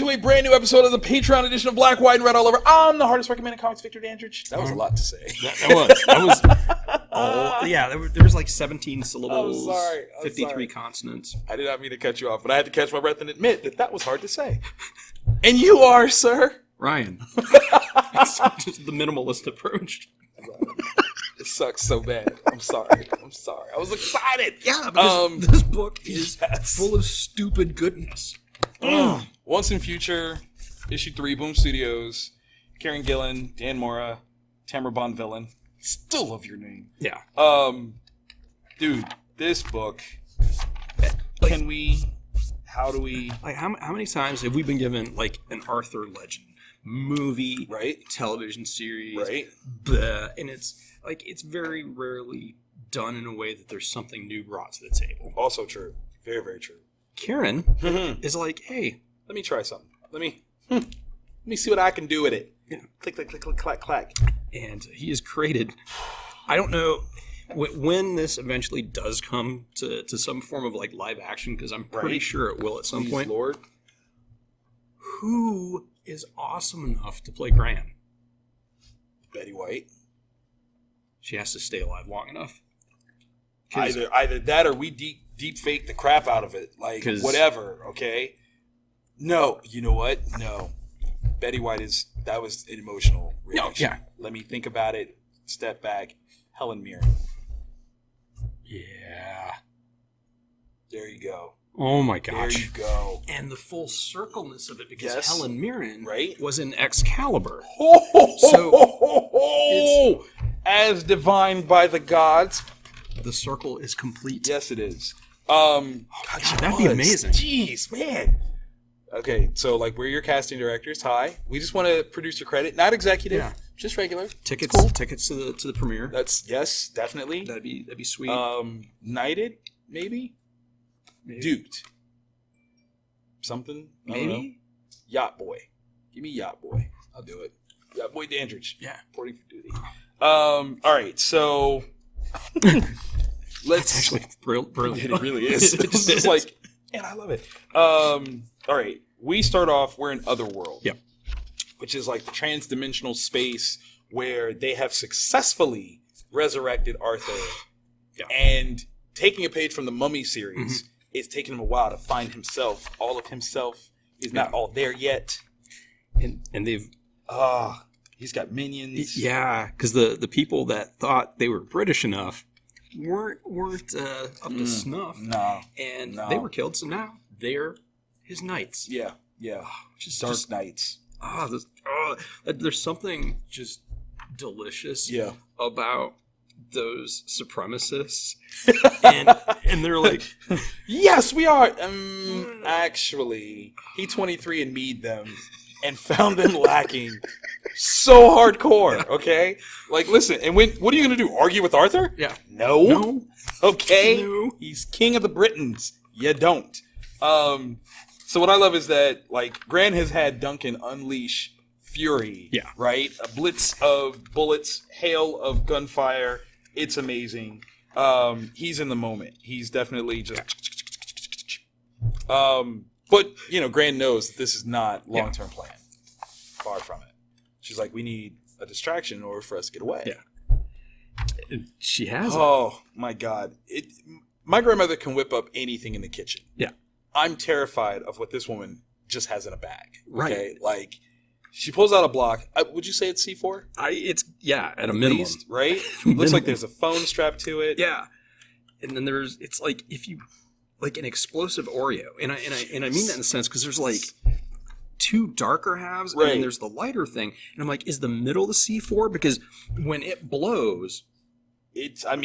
to a brand new episode of the Patreon edition of Black, White, and Red All Over. I'm the hardest recommended comics, Victor Dandridge. That was a lot to say. That was yeah, there was like 17 syllables, I'm sorry. 53 consonants. I did not mean to cut you off, but I had to catch my breath and admit that was hard to say. And you are, sir. Ryan. It's just the minimalist approach. It sucks so bad. I'm sorry. I was excited. Yeah, but this book is yes. full of stupid goodness. Once in Future, issue 3, Boom Studios, Karen Gillan, Dan Mora, Tamara Bonvillain. Still love your name. Yeah. Dude, this book. How do we? Like, how many times have we been given like an Arthur Legend movie, right? Television series, right? And it's very rarely done in a way that there's something new brought to the table. Also true. Very, very true. Karen is like, hey, let me try something. Let me see what I can do with it. Yeah. Click, click, click, click, clack, clack. And he has created. I don't know when this eventually does come to some form of like live action, because I'm pretty sure it will at some point. Lord. Who is awesome enough to play Gran? Betty White. She has to stay alive long enough. Either that or we deep fake the crap out of it. Like, whatever, okay? No, you know what? No. Betty White that was an emotional reaction. No, yeah. Let me think about it. Step back. Helen Mirren. Yeah. There you go. Oh my gosh. There you go. And the full circleness of it, because Helen Mirren was in Excalibur. So as divined by the gods. The circle is complete. Yes, it is. That'd be amazing. Jeez, man. Okay, so like we're your casting directors. Hi. We just want to producer credit, not executive, just regular. Tickets to the premiere. That's definitely. That'd be sweet. Knighted, maybe. Duped. Something. Maybe. Yacht Boy. Give me Yacht Boy. I'll do it. Yacht Boy Dandridge. Yeah. Reporting for duty. All right, so let's actually brilliant. It really is. It's just like, and I love it. All right, we start off. We're in Otherworld, which is like the trans-dimensional space where they have successfully resurrected Arthur, and taking a page from the Mummy series, it's taken him a while to find himself. All of himself is not all there yet, and they've he's got minions. Yeah, because the people that thought they were British enough weren't up to snuff. No, and they were killed. So now they're his knights. Yeah. Dark Knights. There's something just delicious about those supremacists, and they're like, yes, we are. Actually, he 23 and me'd them and found them lacking so hardcore. Okay, like listen, and what are you gonna do? Argue with Arthur? Yeah. No. Okay. No. He's king of the Britons. You don't. So what I love is that like Gran has had Duncan unleash fury. Yeah. Right. A blitz of bullets, hail of gunfire. It's amazing. He's in the moment. He's definitely just. But Gran knows that this is not long-term plan. Far from it. She's like, we need a distraction in order for us to get away. Yeah. She has. Oh my God! My grandmother can whip up anything in the kitchen. Yeah. I'm terrified of what this woman just has in a bag. Right. Okay? Like, she pulls out a block. Would you say it's C4? At a minimum, least, right? It looks like there's a phone strapped to it. Yeah. And then it's like if you like an explosive Oreo, and I mean that in a sense because there's like two darker halves, and then there's the lighter thing, and I'm like, is the middle the C4? Because when it blows, I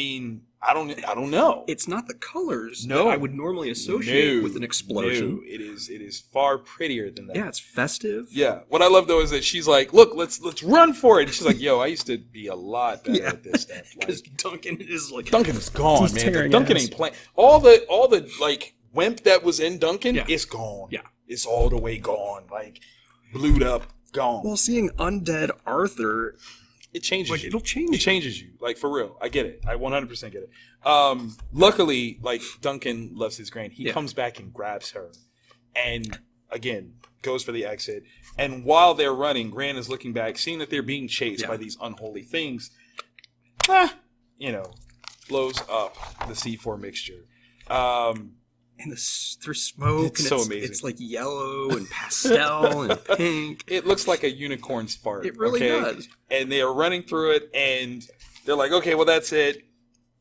don't know. It's not the colors that I would normally associate with an explosion. No, it is far prettier than that. Yeah, it's festive. Yeah. What I love though is that she's like, look, let's run for it. And she's like, yo, I used to be a lot better at this stuff. Because Duncan is gone, man. Duncan ain't playing. All the like wimp that was in Duncan is gone. Yeah. It's all the way gone. Like blued up, gone. Well, seeing undead Arthur, it changes you. It'll change. It changes you. Like for real. I get it. I 100% get it. Luckily, like Duncan loves his Gran. He comes back and grabs her, and again, goes for the exit. And while they're running, Gran is looking back, seeing that they're being chased by these unholy things. Blows up the C4 mixture. And there's smoke. It's and so amazing. It's like yellow and pastel and pink. It looks like a unicorn's fart. It really does. And they are running through it, and they're like, okay, well, that's it.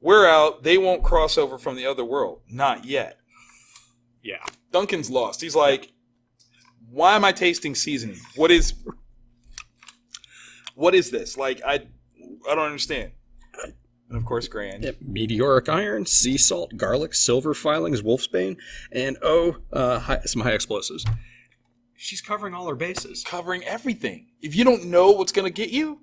We're out. They won't cross over from the other world. Not yet. Yeah. Duncan's lost. He's like, why am I tasting seasoning? What is this? Like, I don't understand. And of course, Gran. Yep. Meteoric iron, sea salt, garlic, silver filings, wolfsbane, and some high explosives. She's covering all her bases. Covering everything. If you don't know what's going to get you,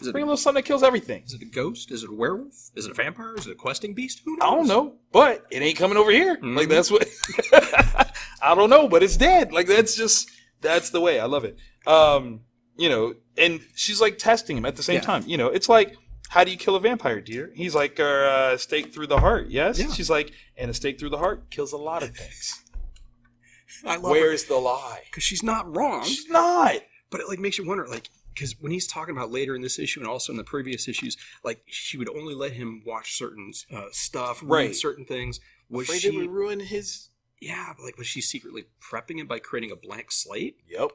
bring a little something that kills everything. Is it a ghost? Is it a werewolf? Is it a vampire? Is it a questing beast? Who knows? I don't know, but it ain't coming over here. Mm-hmm. Like, that's what... I don't know, but it's dead. Like, that's the way. I love it. And she's, like, testing him at the same time. It's like... How do you kill a vampire, dear? He's like, a stake through the heart, yes? Yeah. She's like, and a stake through the heart kills a lot of things. I love Where's the lie? Because she's not wrong. She's not. But it, like, makes you wonder, like, because when he's talking about later in this issue and also in the previous issues, like, she would only let him watch certain stuff, read certain things. Was afraid it would ruin his... Yeah, but, like, was she secretly prepping him by creating a blank slate? Yep.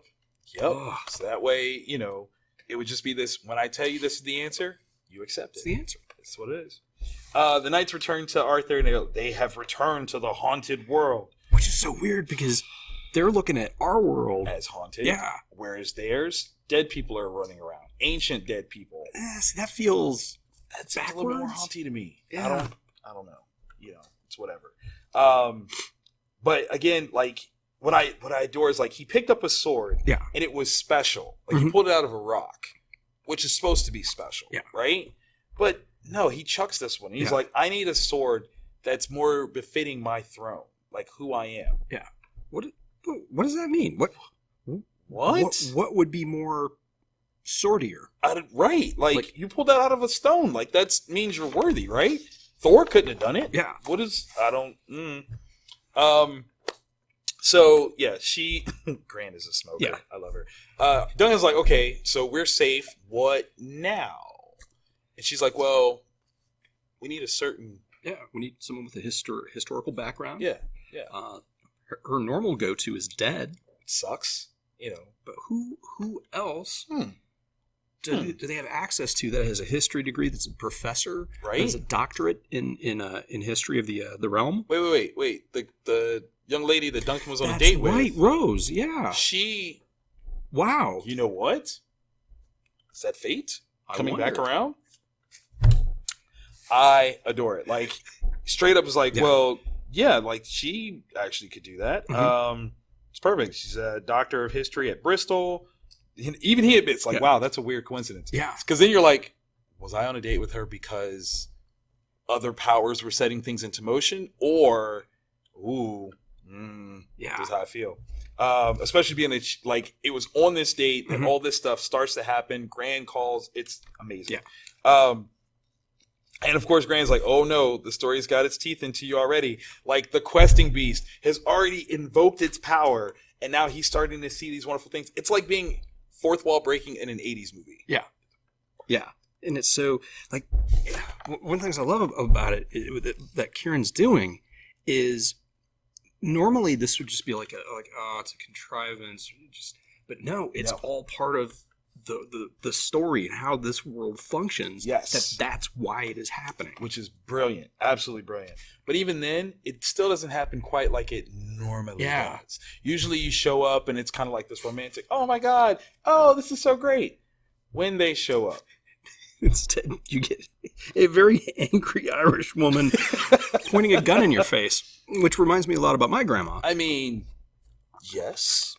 Ugh. So that way, it would just be this, when I tell you this is the answer... You accept it. It's the answer. That's what it is. The Knights return to Arthur, and they have returned to the haunted world. Which is so weird, because they're looking at our world as haunted. Yeah. Whereas theirs, dead people are running around. Ancient dead people. See, that feels... That's a little bit more haunted to me. Yeah. I don't know. It's whatever. But again, like, what I adore is, like, he picked up a sword. Yeah. And it was special. Like, he pulled it out of a rock. Which is supposed to be special, right? But no, he chucks this one. He's like, I need a sword that's more befitting my throne, like who I am. Yeah. What does that mean? What? What would be more swordier? Right. Like, you pulled that out of a stone. Like, that means you're worthy, right? Thor couldn't have done it. Yeah. What is... I don't... So, yeah, she... Gran is a smoker. Yeah. I love her. Duncan's like, okay, so we're safe. What now? And she's like, well, we need a certain... Yeah, we need someone with a historical background. Yeah. Her normal go-to is dead. It sucks, But who else do they have access to that has a history degree, that's a professor, right? Has a doctorate in history of the realm? Wait. The young lady that Duncan was on a date with. Right, Rose, yeah. She... Wow. You know what? Is that fate? Coming back around? I adore it. Like, straight up is like, well, yeah, like, she actually could do that. It's perfect. She's a doctor of history at Bristol. Even he admits, like, wow, that's a weird coincidence. Yeah. Because then you're like, was I on a date with her because other powers were setting things into motion? Or, this is how I feel. Especially being like, it was on this date and all this stuff starts to happen. Gran calls. It's amazing. Yeah. And of course, Gran's like, oh no, the story's got its teeth into you already. Like, the questing beast has already invoked its power, and now he's starting to see these wonderful things. It's like being fourth wall breaking in an 80s movie. Yeah. Yeah. And it's so, like, one of the things I love about it that Kieran's doing is normally this would just be like, it's a contrivance. But no, it's all part of the story and how this world functions. Yes. That's why it is happening. Which is brilliant. Absolutely brilliant. But even then, it still doesn't happen quite like it normally does. Usually you show up and it's kind of like this romantic, oh my God, oh, this is so great. When they show up. Instead, you get a very angry Irish woman pointing a gun in your face, which reminds me a lot about my grandma. I mean, yes.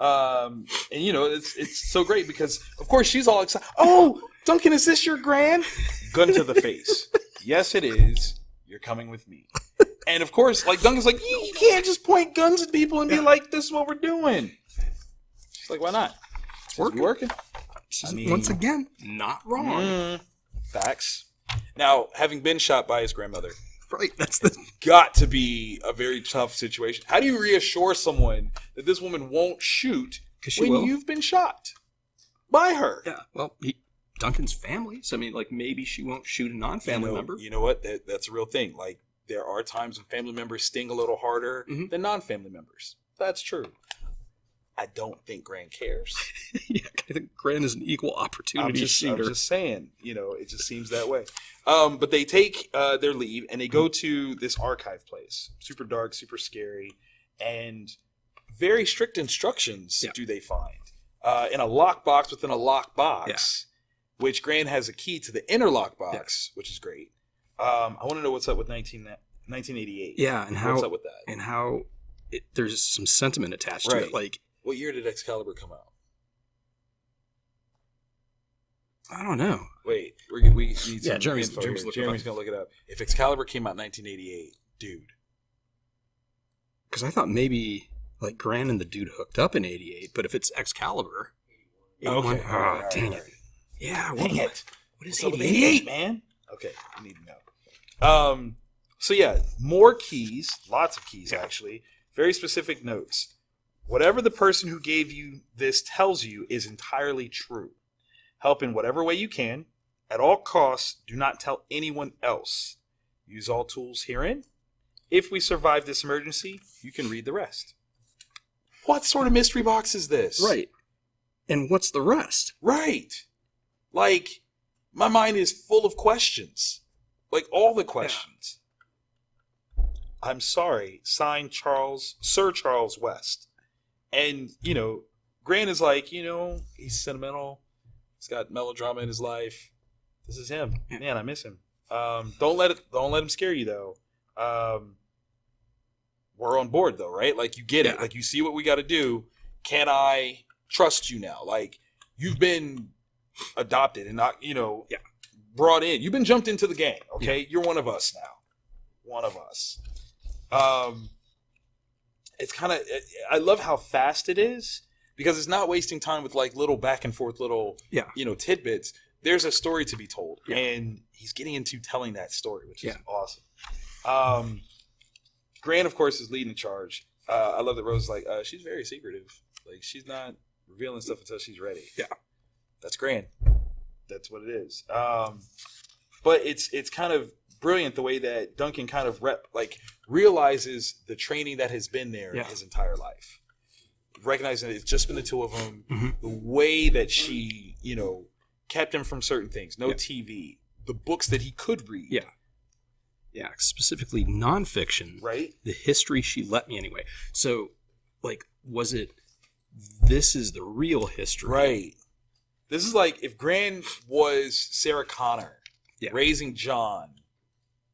And it's so great because of course she's all excited. Oh, Duncan, is this your Gran? Gun to the face. Yes, it is. You're coming with me. And of course, like, Duncan's like, you can't just point guns at people and be like, this is what we're doing. She's like, why not? It's working. Once again, not wrong. Facts. Now, having been shot by his grandmother. Right. That's the got to be a very tough situation. How do you reassure someone that this woman won't shoot when you've been shot by her? Yeah. Well, Duncan's family. So I mean, like maybe she won't shoot a non-family member. You know what? That's a real thing. Like there are times when family members sting a little harder than non-family members. That's true. I don't think Gran cares. Yeah, I think Gran is an equal opportunity shooter. I'm just saying, it just seems that way. But they take their leave and they go to this archive place. Super dark, super scary, and very strict instructions do they find. In a lockbox within a lockbox, which Gran has a key to the inner lockbox, which is great. I want to know what's up with 1988. Yeah, and what's up with that? And how there's some sentiment attached to it. Like, what year did Excalibur come out? I don't know. Wait, we need some Jeremy's info here. Jeremy's going to look it up. If Excalibur came out in 1988, dude. Because I thought maybe like Gran and the dude hooked up in 88, but if it's Excalibur. Okay. Dang it. Yeah, dang it. What is 88, man? Okay, I need to know. So yeah, more keys, lots of keys actually, very specific notes. Whatever the person who gave you this tells you is entirely true. Help in whatever way you can. At all costs, do not tell anyone else. Use all tools herein. If we survive this emergency, you can read the rest. What sort of mystery box is this? Right. And what's the rest? Right. Like, my mind is full of questions. Like, all the questions. Yeah. I'm sorry. Signed Sir Charles West. And, Gran is like, he's sentimental. He's got melodrama in his life. This is him. Man, I miss him. Don't let him scare you, though. We're on board, though, right? Like, you get it. Like, you see what we got to do. Can I trust you now? Like, you've been adopted and not, brought in. You've been jumped into the gang, okay? Yeah. You're one of us now. One of us. It's kind of, I love how fast it is because it's not wasting time with like little back and forth little, tidbits. There's a story to be told and he's getting into telling that story, which is awesome. Gran, of course, is leading the charge. I love that Rose is like, she's very secretive. Like she's not revealing stuff until she's ready. Yeah. That's Gran. That's what it is. But it's kind of brilliant the way that Duncan kind of realizes the training that has been there his entire life. Recognizing that it's just been the two of them, the way that she, kept him from certain things, no TV, the books that he could read. Yeah. Yeah, specifically nonfiction. Right. The history she let me anyway. So, was it, this is the real history? Right. This is like if Gran was Sarah Connor raising John,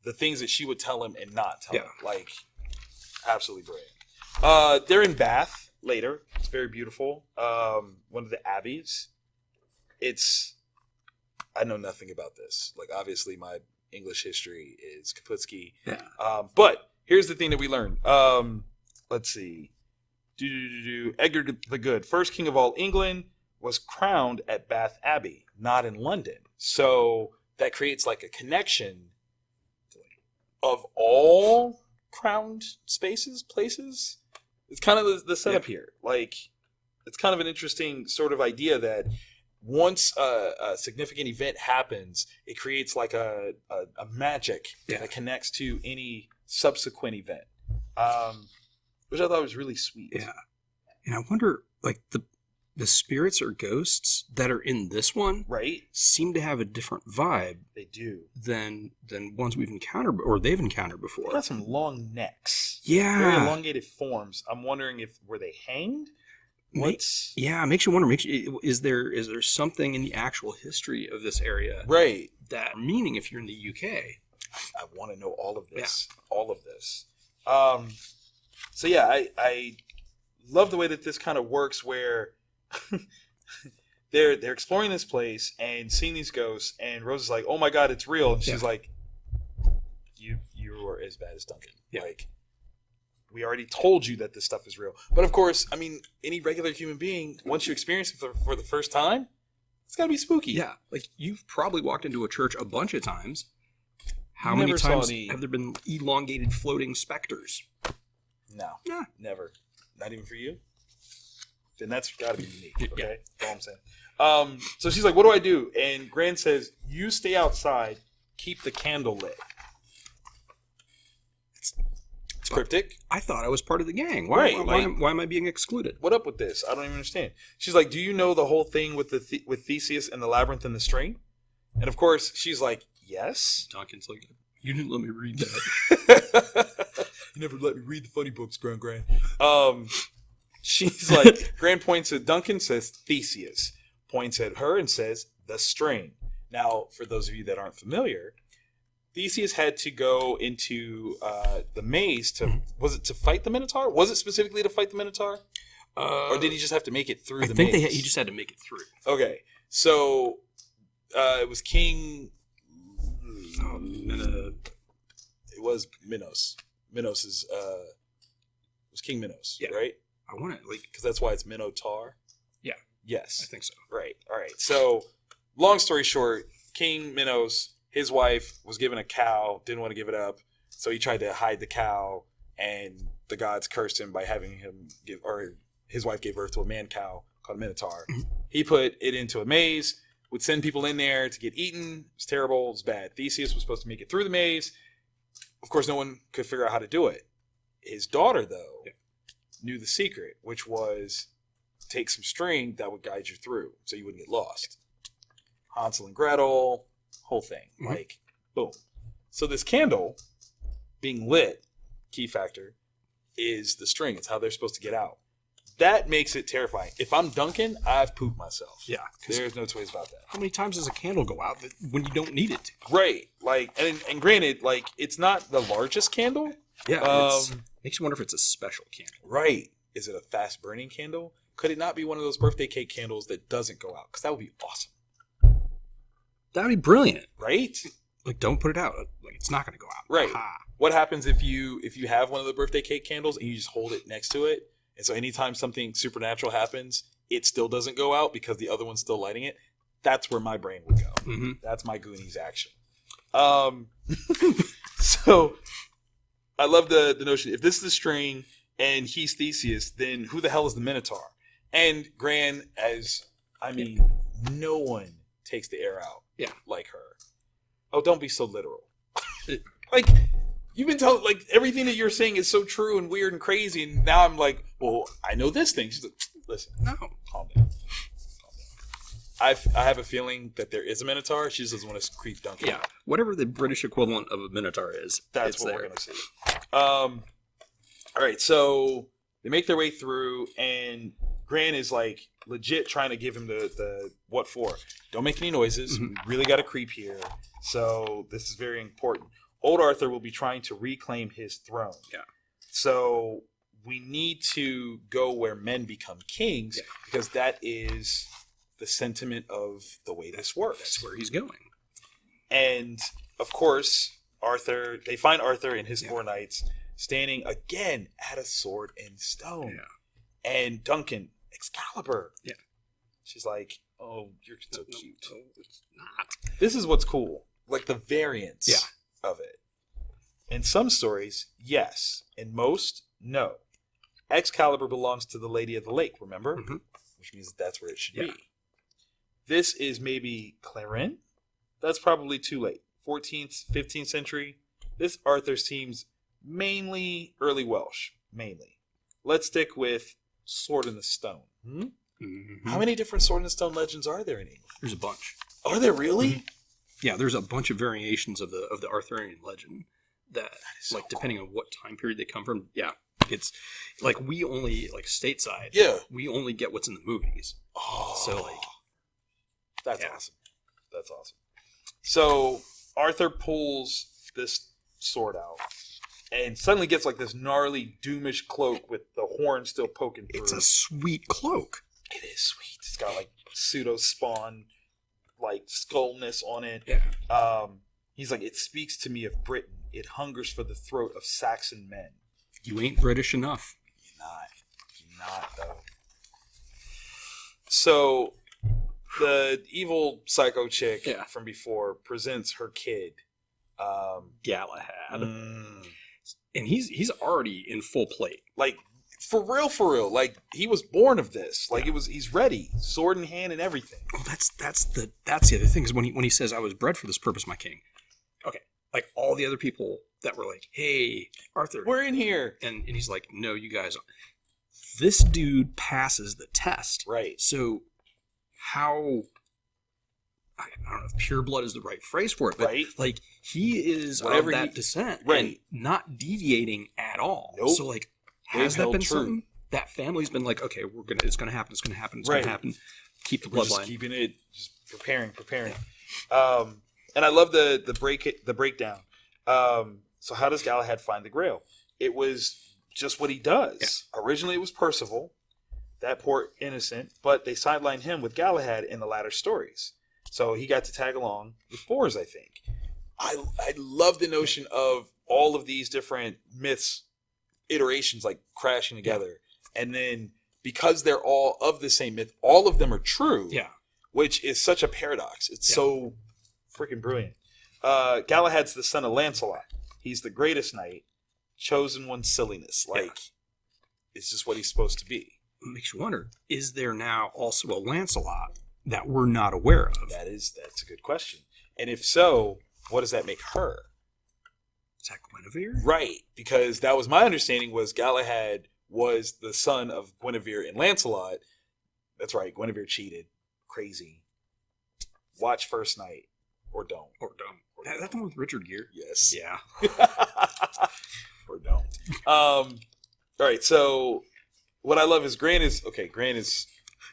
the things that she would tell him and not tell him. Like, absolutely brilliant. They're in Bath later. It's very beautiful. One of the abbeys. I know nothing about this. Like, obviously, my English history is Kaputski. Yeah. But here's the thing that we learned. Let's see. Edgar the Good, first king of all England, was crowned at Bath Abbey, not in London. So that creates like a connection of all crowned places. It's kind of the setup here. Like, it's kind of an interesting sort of idea that once a significant event happens, it creates like a magic that connects to any subsequent event, which I thought was really sweet. Yeah, and I wonder, like the spirits or ghosts that are in this one, right, seem to have a different vibe. They do than ones we've encountered or they've encountered before. They got some long necks. Yeah, very elongated forms. I'm wondering were they hanged? Makes you wonder. Is there something in the actual history of this area, right? That meaning, if you're in the UK, I want to know all of this. Yeah. All of this. So yeah, I love the way that this kind of works, where they're exploring this place and seeing these ghosts, and Rose is like, "Oh my God, it's real!" And she's like, "You are as bad as Duncan." Yeah. Like, we already told you that this stuff is real. But of course, I mean, any regular human being, once you experience it for the first time, it's got to be spooky. Yeah. Like, you've probably walked into a church a bunch of times, How many times have there been elongated floating specters? No. Yeah. Never. Not even for you? Then that's got to be unique, okay? Yeah. That's all I'm saying. So she's like, what do I do? And Gran says, you stay outside, keep the candle lit. It's cryptic. I thought I was part of the gang. Why am I being excluded? What up with this? I don't even understand. She's like, do you know the whole thing with with Theseus and the labyrinth and the string? And of course, she's like, yes. Duncan's like, you didn't let me read that. You never let me read the funny books, Gran. She's like, Gran points at Duncan, says Theseus. Points at her and says, the string. Now, for those of you that aren't familiar, Theseus had to go into the maze was it to fight the Minotaur? Was it specifically to fight the Minotaur? Or did he just have to make it through the maze? I think he just had to make it through. Okay. So, it was King... it was Minos. Minos is... it was King Minos, right? I want to, because that's why it's Minotaur? Yeah. Yes. I think so. Right. All right. So, long story short, King Minos, his wife was given a cow, didn't want to give it up, so he tried to hide the cow, and the gods cursed him by having him his wife gave birth to a man cow called Minotaur. He put it into a maze, would send people in there to get eaten. It was terrible. It was bad. Theseus was supposed to make it through the maze. Of course, no one could figure out how to do it. His daughter, though, knew the secret, which was take some string that would guide you through so you wouldn't get lost. Hansel and Gretel, whole thing. Like, boom. So this candle being lit, key factor, is the string. It's how they're supposed to get out. That makes it terrifying. If I'm Duncan, I've pooped myself. Yeah. There's no two ways about that. How many times does a candle go out when you don't need it to? Right. Like, and granted, like, it's not the largest candle. Yeah. Makes you wonder if it's a special candle. Right. Is it a fast burning candle? Could it not be one of those birthday cake candles that doesn't go out? Because that would be awesome. That would be brilliant. Right? Like, don't put it out. Like, it's not going to go out. Right. Aha. What happens if you have one of the birthday cake candles and you just hold it next to it? And so anytime something supernatural happens, it still doesn't go out because the other one's still lighting it. That's where my brain would go. Mm-hmm. That's my Goonies action. So I love the notion. If this is the string and he's Theseus, then who the hell is the Minotaur? And Gran, no one takes the air out like her. Oh, don't be so literal. Like, you've been telling, like, everything that you're saying is so true and weird and crazy, and now I'm like, well, I know this thing. She's like, listen, no, calm down. I have a feeling that there is a Minotaur. She just doesn't want to creep Duncan. Yeah, whatever the British equivalent of a Minotaur is, that's what we're going to see. All right, so they make their way through, and Gran is like legit trying to give him the what for. Don't make any noises. Mm-hmm. We really got to creep here. So this is very important. Old Arthur will be trying to reclaim his throne. Yeah. So we need to go where men become kings because that is the sentiment of the way this works. That's where he's going. And of course, they find Arthur and his 4 knights standing again at a sword and stone. Yeah. And Duncan, Excalibur. Yeah. She's like, oh, you're so cute. No, it's not. This is what's cool. Like the variance of it. In some stories, yes. In most, no. Excalibur belongs to the Lady of the Lake, remember? Mm-hmm. Which means that's where it should be. This is maybe Clarin. That's probably too late. 14th, 15th century. This Arthur seems mainly early Welsh. Mainly. Let's stick with Sword in the Stone. Hmm? Mm-hmm. How many different Sword in the Stone legends are there in England? There's a bunch. Are there really? Mm-hmm. Yeah, there's a bunch of variations of the Arthurian legend that is like, so depending on what time period they come from. Yeah, it's like we only, like stateside. Yeah. We only get what's in the movies. Oh. So, like. That's awesome. That's awesome. So, Arthur pulls this sword out and suddenly gets like this gnarly, doomish cloak with the horn still poking through. It's a sweet cloak. It is sweet. It's got like pseudo-spawn, like skullness on it. Yeah. He's like, it speaks to me of Britain. It hungers for the throat of Saxon men. You ain't British enough. You're not though. So, the evil psycho chick from before presents her kid Galahad, and he's already in full plate. Like for real. Like he was born of this. Like he's ready, sword in hand and everything. Well, that's the other thing is when he says, "I was bred for this purpose, my king." Okay, like all the other people that were like, "Hey, Arthur, we're in here," and he's like, "No, you guys." This dude passes the test, right? So how? I don't know if pure blood is the right phrase for it, but like he is of that descent, and not deviating at all. Nope. So like, has that been something that family's been like, okay, it's gonna happen, it's gonna happen. Keep the bloodline. Just keeping it, just preparing. And I love the breakdown. So how does Galahad find the Grail? It was just what he does. Yeah. Originally, it was Percival, that poor innocent, but they sidelined him with Galahad in the latter stories. So he got to tag along with Bors, I think. I love the notion of all of these different myths, iterations like crashing together. Yeah. And then because they're all of the same myth, all of them are true. Yeah. Which is such a paradox. It's so freaking brilliant. Galahad's the son of Lancelot. He's the greatest knight. Chosen one's silliness. Like, it's just what he's supposed to be. It makes you wonder, is there now also a Lancelot that we're not aware of? That's a good question. And if so, what does that make her? Is that Guinevere? Right, because that was my understanding was Galahad was the son of Guinevere and Lancelot. That's right, Guinevere cheated. Crazy. Watch First Night. Or don't. That's the one with Richard Gere? Yes. Yeah. Or don't. All right, so what I love is Gran is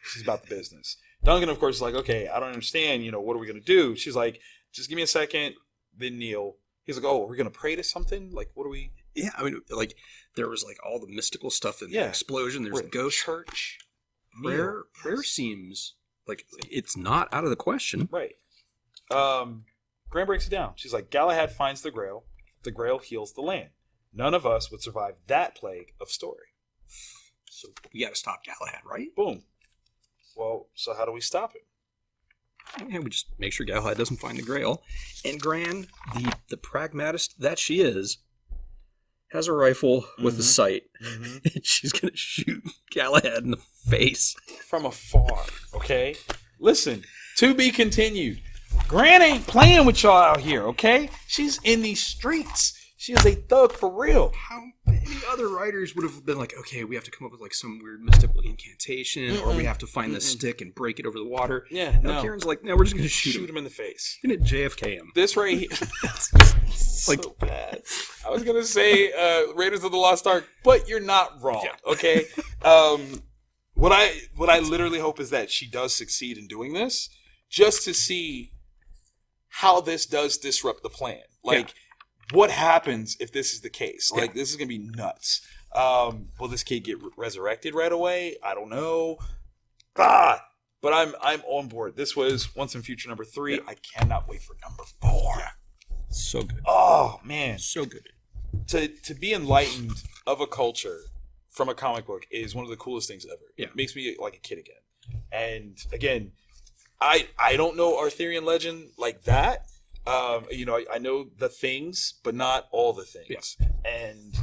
she's about the business. Duncan, of course, is like, okay, I don't understand, what are we going to do? She's like, just give me a second, then kneel. He's like, oh, are we going to pray to something? Like, what do we... Yeah, I mean, like, there was, like, all the mystical stuff in the explosion. There's the ghost. Church. Prayer seems like it's not out of the question. Right. Gran breaks it down. She's like, Galahad finds the Grail. The Grail heals the land. None of us would survive that plague of story. So we got to stop Galahad, right? Boom. Well, so how do we stop him? And we just make sure Galahad doesn't find the Grail. And Gran, the pragmatist that she is, has a rifle with a sight. Mm-hmm. And she's going to shoot Galahad in the face. From afar, okay? Listen, to be continued. Gran ain't playing with y'all out here, okay? She's in these streets. She is a thug for real. How many other writers would have been like, okay, we have to come up with like some weird mystical incantation, or we have to find this stick and break it over the water? Yeah, no. Karen's like, no, we're just going to shoot him in the face. We're going to JFK him. This right here. So bad. I was going to say Raiders of the Lost Ark, but you're not wrong, okay? What I literally hope is that she does succeed in doing this, just to see how this does disrupt the plan. Like, what happens if this is the case? Like, this is going to be nuts. Will this kid get resurrected right away? I don't know. But I'm on board. This was Once and Future number 3. Yeah. I cannot wait for number 4. Yeah. So good. Oh, man. So good. To be enlightened of a culture from a comic book is one of the coolest things ever. Yeah. It makes me like a kid again. And, again, I don't know Arthurian legend like that. I know the things, but not all the things. Yeah. And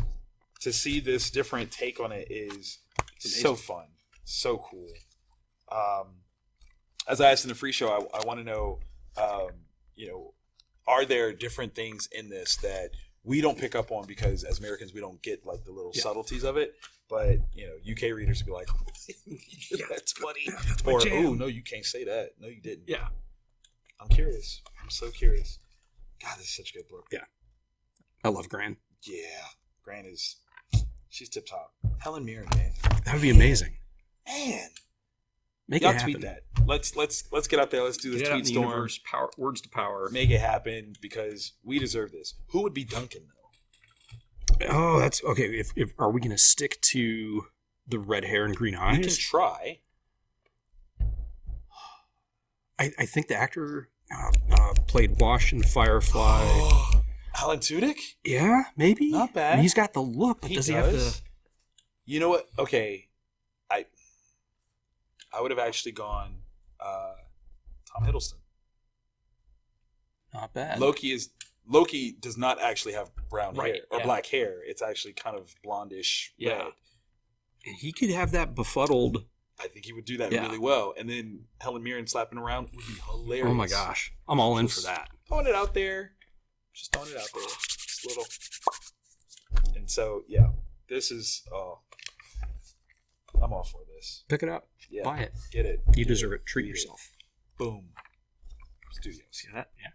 to see this different take on it is so fun, so cool. As I asked in the free show, I want to know, are there different things in this that we don't pick up on because as Americans we don't get like the little subtleties of it, but UK readers would be like, that's funny, or oh no, you can't say that. No, you didn't. Yeah, I'm curious. I'm so curious. God, this is such a good book. Yeah. I love Gran. Yeah. Gran she's tip top. Helen Mirren, man. That would be amazing. Man. Make Y'all it happen. tweet that. Let's get out there. Let's do this tweet storm. Universe, words to power. Make it happen because we deserve this. Who would be Duncan though? Oh, that's okay. If are we gonna stick to the red hair and green eyes? We can try. I think the actor played Wash in Firefly. Alan Tudyk? Yeah, maybe. Not bad. And he's got the look, but does he have the... You know what? Okay. I would have actually gone Tom Hiddleston. Not bad. Loki is Loki does not actually have brown Right, hair or black hair. It's actually kind of blondish red. And he could have that befuddled. I think he would do that really well. And then Helen Mirren slapping around would be hilarious. Oh my gosh. I'm all in for that. Throwing it out there. Just throwing it out there. Just a little. And so, yeah. This is, I'm all for this. Pick it up. Yeah. Buy it. Get it. You deserve it. Treat yourself. Boom. Studios. See that? Yeah.